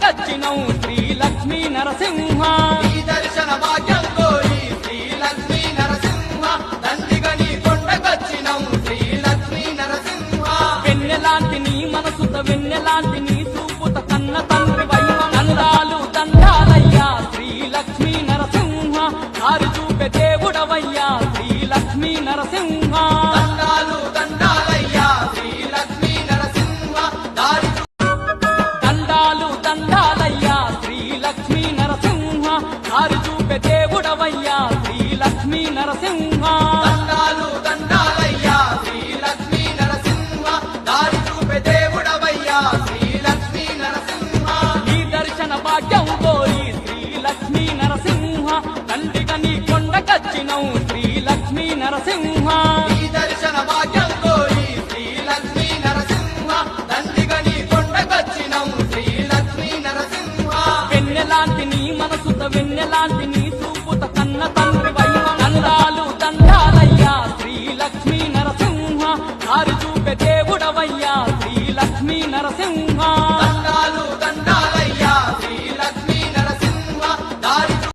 కొండకొచ్చినవు శ్రీ లక్ష్మీ నరసింహ నీ దర్శన భాగ్యం కోరి శ్రీ లక్ష్మీ నరసింహ దండిగా నీ కొండకొచ్చినవు శ్రీ లక్ష్మీ నరసింహ వెన్నెలాంటి నీ మనసుత వెన్నెలాంటి నీ చూపుత కన్న తండ్రి దండాలు దండాలయ్యా శ్రీ లక్ష్మీ నరసింహ దారి చూపే దేవుడవయ్యా శ్రీ లక్ష్మీ నరసింహ